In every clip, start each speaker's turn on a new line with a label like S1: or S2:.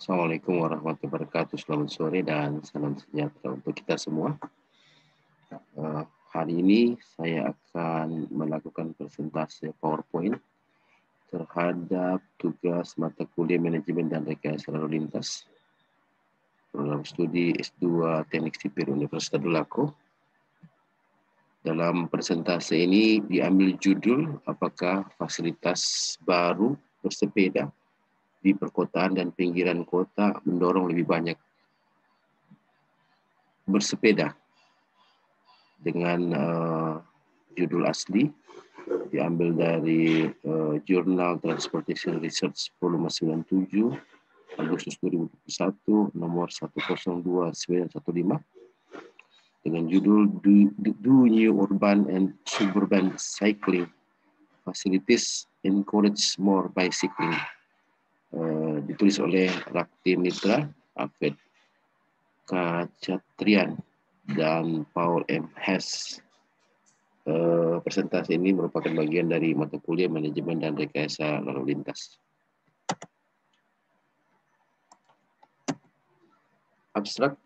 S1: Assalamualaikum warahmatullahi wabarakatuh. Selamat sore dan salam sejahtera untuk kita semua. Hari ini saya akan melakukan presentasi PowerPoint terhadap tugas mata kuliah manajemen dan rekayasa lalu lintas program studi S2 Teknik Sipil Universitas Dulako. Dalam presentasi ini diambil judul apakah fasilitas baru bersepeda di perkotaan dan pinggiran kota mendorong lebih banyak bersepeda, dengan judul asli diambil dari Jurnal Transportation Research volume 97 Agustus 2021 nomor 102915 dengan judul Do New Urban and Suburban Cycling Facilities Encourage More Bicycling, ditulis oleh Rakti Mitra, Alfred Kacatrian, dan Paul M. Hess. Presentasi ini merupakan bagian dari mata kuliah manajemen dan rekayasa lalu lintas. Abstrak.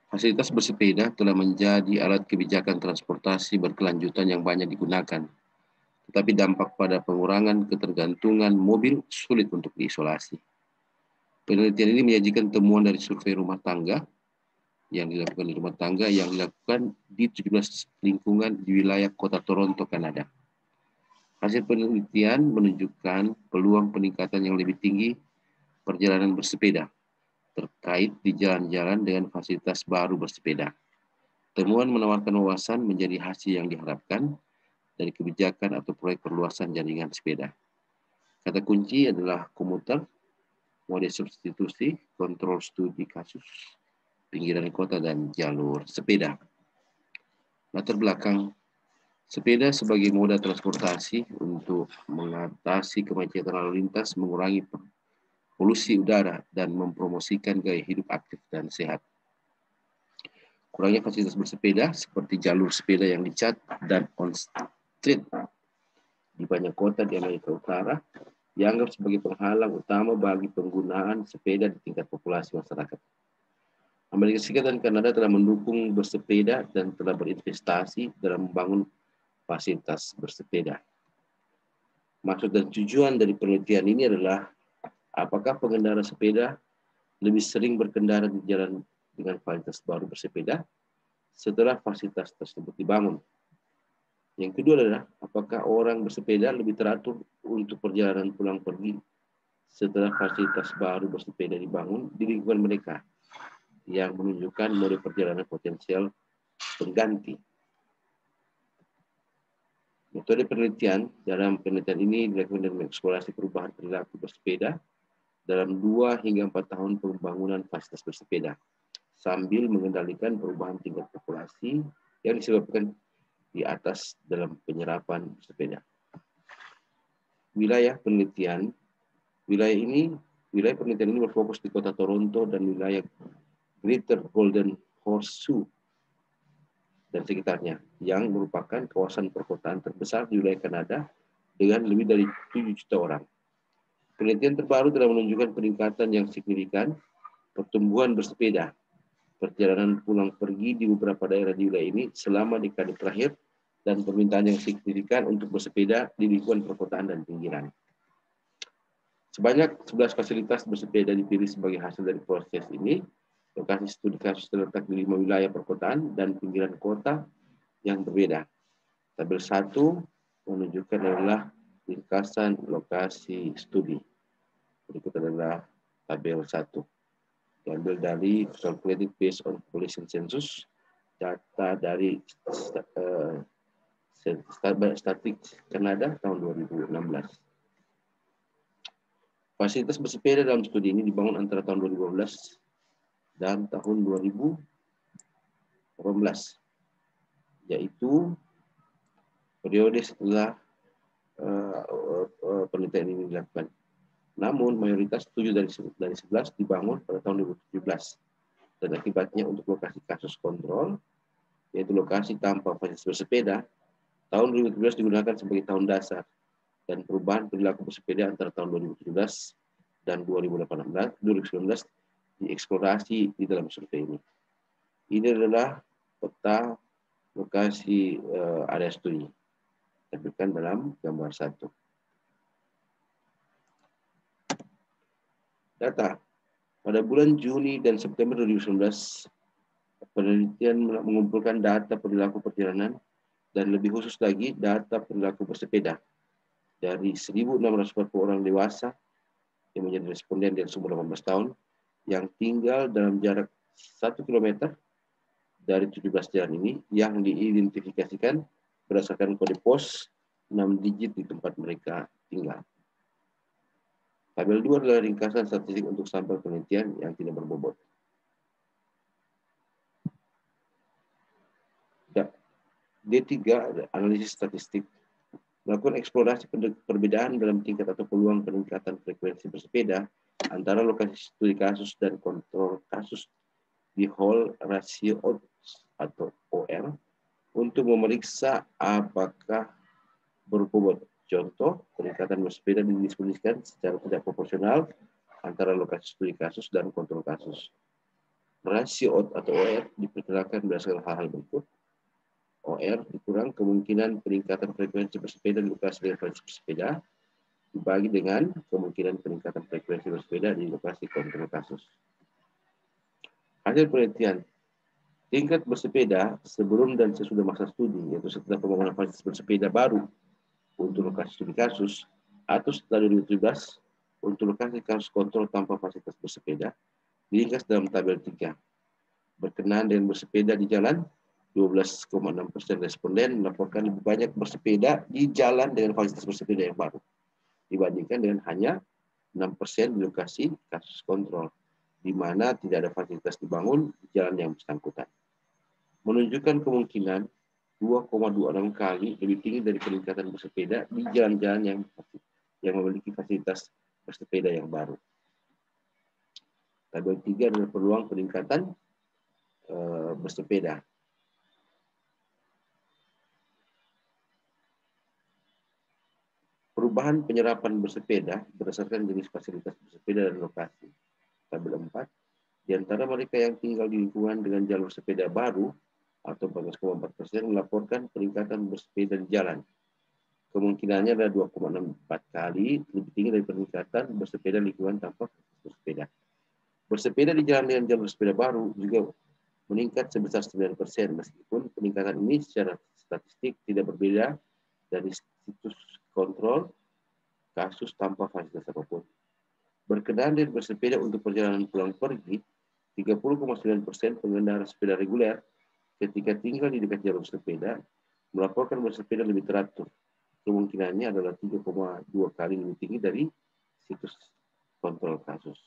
S1: Fasilitas bersepeda telah menjadi alat kebijakan transportasi berkelanjutan yang banyak digunakan. Tetapi dampak pada pengurangan ketergantungan mobil sulit untuk diisolasi. Penelitian ini menyajikan temuan dari survei rumah tangga yang dilakukan di 17 lingkungan di wilayah kota Toronto, Kanada. Hasil penelitian menunjukkan peluang peningkatan yang lebih tinggi perjalanan bersepeda terkait di jalan-jalan dengan fasilitas baru bersepeda. Temuan menawarkan wawasan menjadi hasil yang diharapkan dari kebijakan atau proyek perluasan jaringan sepeda. Kata kunci adalah komuter, mode substitusi, kontrol studi kasus, pinggiran kota, dan jalur sepeda. Latar belakang: sepeda sebagai moda transportasi untuk mengatasi kemacetan lalu lintas, mengurangi polusi udara, dan mempromosikan gaya hidup aktif dan sehat. Kurangnya fasilitas bersepeda seperti jalur sepeda yang dicat dan on-street di banyak kota di Amerika Utara dianggap sebagai penghalang utama bagi penggunaan sepeda di tingkat populasi masyarakat. Amerika Serikat dan Kanada telah mendukung bersepeda dan telah berinvestasi dalam membangun fasilitas bersepeda. Maksud dan tujuan dari penelitian ini adalah apakah pengendara sepeda lebih sering berkendara di jalan dengan fasilitas baru bersepeda setelah fasilitas tersebut dibangun. Yang kedua adalah apakah orang bersepeda lebih teratur untuk perjalanan pulang pergi setelah fasilitas baru bersepeda dibangun di lingkungan mereka, yang menunjukkan mode perjalanan potensial pengganti. Metode penelitian dalam penelitian ini dilakukan dengan mengeksplorasi perubahan perilaku bersepeda dalam 2 hingga 4 tahun pembangunan fasilitas bersepeda, sambil mengendalikan perubahan tingkat populasi yang disebabkan di atas dalam penyerapan bersepeda. Wilayah penelitian ini berfokus di kota Toronto dan wilayah Greater Golden Horseshoe dan sekitarnya, yang merupakan kawasan perkotaan terbesar di wilayah Kanada dengan lebih dari 7 juta orang. Penelitian terbaru telah menunjukkan peningkatan yang signifikan pertumbuhan bersepeda, perjalanan pulang pergi di beberapa daerah di wilayah ini selama dekade terakhir, dan permintaan yang signifikan untuk bersepeda di lingkungan perkotaan dan pinggiran. Sebanyak 11 fasilitas bersepeda dipilih sebagai hasil dari proses ini. Lokasi studi kasus terletak di 5 wilayah perkotaan dan pinggiran kota yang berbeda. Tabel 1 menunjukkan adalah ringkasan lokasi studi. Berikut adalah tabel 1. Diambil dari Calculated Based on Population Census, data dari Statistik Kanada tahun 2016. Fasilitas bersepeda dalam studi ini dibangun antara tahun 2012 dan tahun 2018, yaitu periode setelah penelitian ini dilakukan. Namun mayoritas 7 dari 11 dibangun pada tahun 2017, dan akibatnya untuk lokasi kasus kontrol, yaitu lokasi tanpa fasilitas bersepeda, tahun 2017 digunakan sebagai tahun dasar, dan perubahan perilaku bersepeda antara tahun 2017 dan 2019 dieksplorasi di dalam survei ini. Ini adalah peta lokasi area studi. Tampilkan dalam gambar 1. Data. Pada bulan Juni dan September 2019, penelitian mengumpulkan data perilaku perjalanan dan lebih khusus lagi data perilaku bersepeda dari 1.640 orang dewasa yang menjadi responden di atas umur 18 tahun yang tinggal dalam jarak 1 km dari 17 jalan ini yang diidentifikasikan berdasarkan kode pos 6 digit di tempat mereka tinggal. Tabel 2 adalah ringkasan statistik untuk sampel penelitian yang tidak berbobot. D3 adalah analisis statistik. Melakukan eksplorasi perbedaan dalam tingkat atau peluang peningkatan frekuensi bersepeda antara lokasi studi kasus dan kontrol kasus di whole ratio odds atau OR untuk memeriksa apakah berbobot. Contoh, peningkatan bersepeda didistribusikan secara tidak proporsional antara lokasi studi kasus dan kontrol kasus. Rasio odds atau OR diperkirakan berdasarkan hal-hal berikut. OR dikurang kemungkinan peningkatan frekuensi bersepeda di lokasi dengan frekuensi bersepeda dibagi dengan kemungkinan peningkatan frekuensi bersepeda di lokasi kontrol kasus. Hasil penelitian, tingkat bersepeda sebelum dan sesudah masa studi, yaitu setelah pembangunan fasilitas bersepeda baru untuk lokasi studi kasus atau setelah 2017 untuk lokasi kasus kontrol tanpa fasilitas bersepeda, diringkas dalam tabel 3. Berkenaan dengan bersepeda di jalan, 12,6% responden melaporkan lebih banyak bersepeda di jalan dengan fasilitas bersepeda yang baru dibandingkan dengan hanya 6% di lokasi kasus kontrol, di mana tidak ada fasilitas dibangun di jalan yang bersangkutan. Menunjukkan kemungkinan 2,26 kali lebih tinggi dari peningkatan bersepeda di jalan-jalan yang memiliki fasilitas bersepeda yang baru. Tabel 3 adalah peluang peningkatan bersepeda. Perubahan penyerapan bersepeda berdasarkan jenis fasilitas bersepeda dan lokasi. Tabel 4. Di antara mereka yang tinggal di lingkungan dengan jalur sepeda baru atau 14,4% melaporkan peningkatan bersepeda di jalan. Kemungkinannya adalah 2,64 kali lebih tinggi dari peningkatan bersepeda lingkungan tanpa bersepeda. Bersepeda di jalan dengan jalur sepeda baru juga meningkat sebesar 9%, meskipun peningkatan ini secara statistik tidak berbeda dari situs kontrol kasus tanpa fasilitas apapun. Berkenaan dengan bersepeda untuk perjalanan pulang pergi, 30,9% pengendara sepeda reguler ketika tinggal di dekat jalur sepeda melaporkan bersepeda lebih teratur. Kemungkinannya adalah 3,2 kali lebih tinggi dari situs kontrol kasus.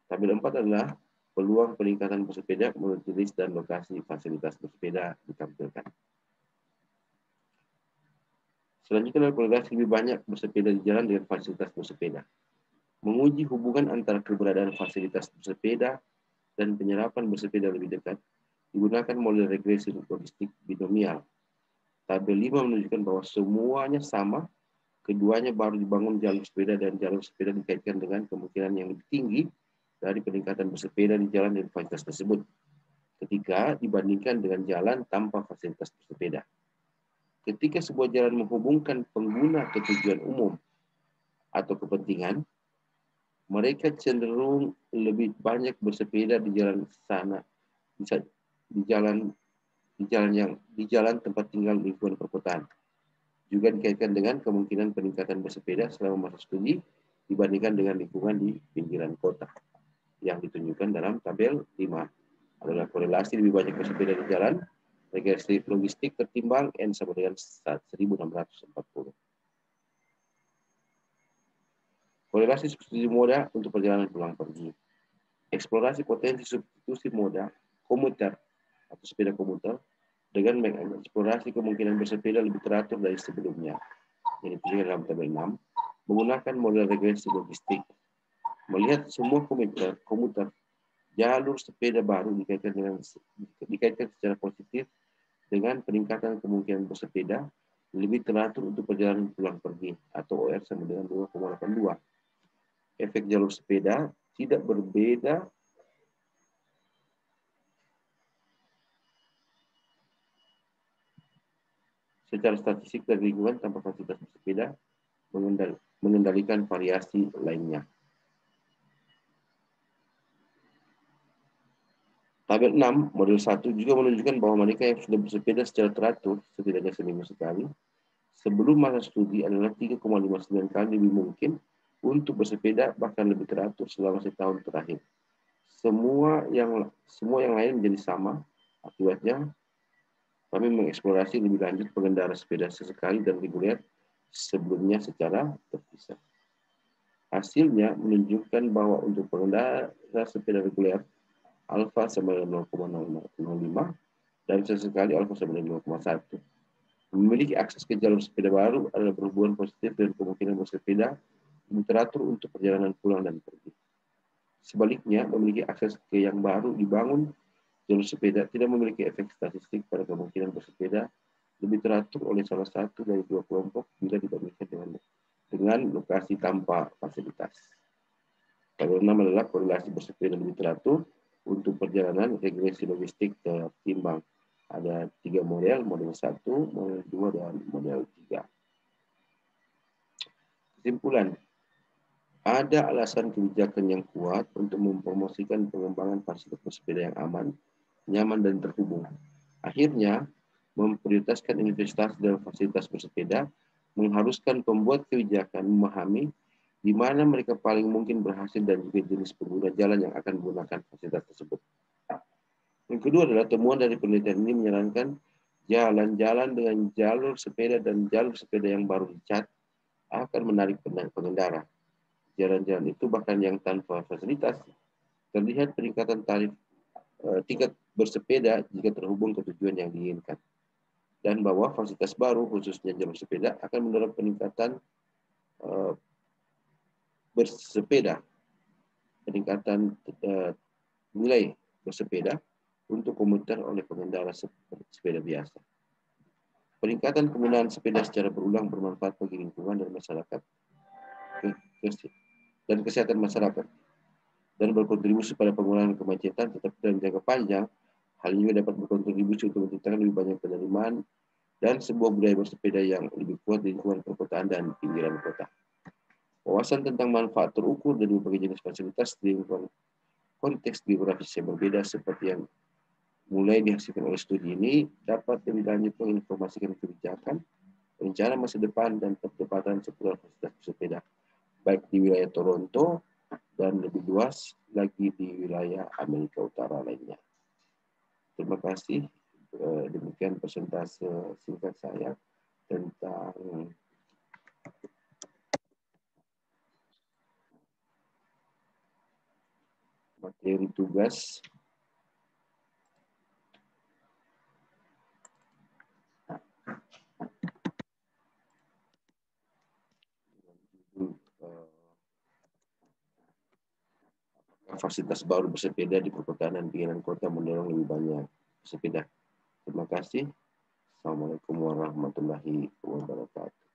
S1: Tabel 4 adalah peluang peningkatan bersepeda menurut jenis dan lokasi fasilitas bersepeda ditampilkan. Selanjutnya adalah korelasi lebih banyak bersepeda di jalan dengan fasilitas bersepeda. Menguji hubungan antara keberadaan fasilitas bersepeda dan penyerapan bersepeda lebih dekat digunakan model regresi logistik binomial. Tabel 5 menunjukkan bahwa semuanya sama, keduanya baru dibangun jalur sepeda dan jalur sepeda dikaitkan dengan kemungkinan yang lebih tinggi dari peningkatan bersepeda di jalan dan fasilitas tersebut ketika dibandingkan dengan jalan tanpa fasilitas bersepeda. Ketika sebuah jalan menghubungkan pengguna ke tujuan umum atau kepentingan, mereka cenderung lebih banyak bersepeda di jalan sana, di jalan tempat tinggal lingkungan perkotaan. Juga dikaitkan dengan kemungkinan peningkatan bersepeda selama masa studi dibandingkan dengan lingkungan di pinggiran kota. Yang ditunjukkan dalam tabel 5 adalah korelasi lebih banyak bersepeda di jalan, regresi logistik tertimbang N sama dengan 1640. Korelasi substitusi moda untuk perjalanan pulang pergi. Eksplorasi potensi substitusi moda komuter atau sepeda komuter dengan mengeksplorasi kemungkinan bersepeda lebih teratur dari sebelumnya. Ini ditunjukkan dalam tabel 6 menggunakan model regresi logistik. Melihat semua komuter jalur sepeda baru dikaitkan secara positif dengan peningkatan kemungkinan bersepeda lebih teratur untuk perjalanan pulang pergi atau OR sama dengan 2,82. efek jalur sepeda tidak berbeda secara statistik dan lingkungan tanpa fasilitas bersepeda mengendalikan variasi lainnya. Tabel 6, model 1 juga menunjukkan bahwa mereka yang sudah bersepeda secara teratur, setidaknya seminggu sekali, sebelum masa studi adalah 3,59 kali lebih mungkin untuk bersepeda bahkan lebih teratur selama setahun terakhir. Semua yang lain menjadi sama. Akibatnya, kami mengeksplorasi lebih lanjut pengendara sepeda sesekali dan reguler sebelumnya secara terpisah. Hasilnya menunjukkan bahwa untuk pengendara sepeda reguler, alfa sama dengan 0,005 dan sesekali alfa sama dengan 0,1. Memiliki akses ke jalur sepeda baru adalah berhubungan positif dengan kemungkinan bersepeda lebih teratur untuk perjalanan pulang dan pergi. Sebaliknya, memiliki akses ke yang baru dibangun jalur sepeda tidak memiliki efek statistik pada kemungkinan bersepeda lebih teratur oleh salah satu dari dua kelompok bila dibandingkan dengan lokasi tanpa fasilitas. Tabel 6 adalah korelasi bersepeda lebih teratur untuk perjalanan regresi logistik ketimbang. Ada 3 model, model 1, model 2, dan model 3. Kesimpulan, ada alasan kebijakan yang kuat untuk mempromosikan pengembangan fasilitas bersepeda yang aman, nyaman, dan terhubung. Akhirnya, memprioritaskan investasi dalam fasilitas bersepeda mengharuskan pembuat kebijakan memahami di mana mereka paling mungkin berhasil dan juga jenis pengguna jalan yang akan menggunakan fasilitas tersebut. Yang kedua adalah temuan dari penelitian ini menyarankan jalan-jalan dengan jalur sepeda dan jalur sepeda yang baru dicat akan menarik pengendara. Jalan-jalan itu bahkan yang tanpa fasilitas terlihat peningkatan tarif tiket bersepeda jika terhubung ke tujuan yang diinginkan. Dan bahwa fasilitas baru, khususnya jalur sepeda, akan mendorong peningkatan bersepeda, peningkatan nilai bersepeda untuk komuter oleh pengendara sepeda biasa. Peningkatan penggunaan sepeda secara berulang bermanfaat bagi lingkungan dan masyarakat dan kesehatan masyarakat dan berkontribusi pada pengurangan kemacetan, tetapi dalam jangka panjang hal ini dapat berkontribusi untuk menciptakan lebih banyak penerimaan dan sebuah budaya bersepeda yang lebih kuat di lingkungan perkotaan dan pinggiran kota. Wawasan tentang manfaat terukur dari berbagai jenis fasilitas di lingkungan konteks geografis yang berbeda seperti yang mulai dihasilkan oleh studi ini dapat lebih lanjut menginformasikan kebijakan, rencana masa depan, dan percepatan seputar fasilitas bersepeda, baik di wilayah Toronto dan lebih luas lagi di wilayah Amerika Utara lainnya. Terima kasih. Demikian presentase singkat saya tentang materi tugas fasilitas baru bersepeda di perkotaan dan pinggiran kota mendorong lebih banyak bersepeda. Terima kasih. Assalamualaikum warahmatullahi wabarakatuh.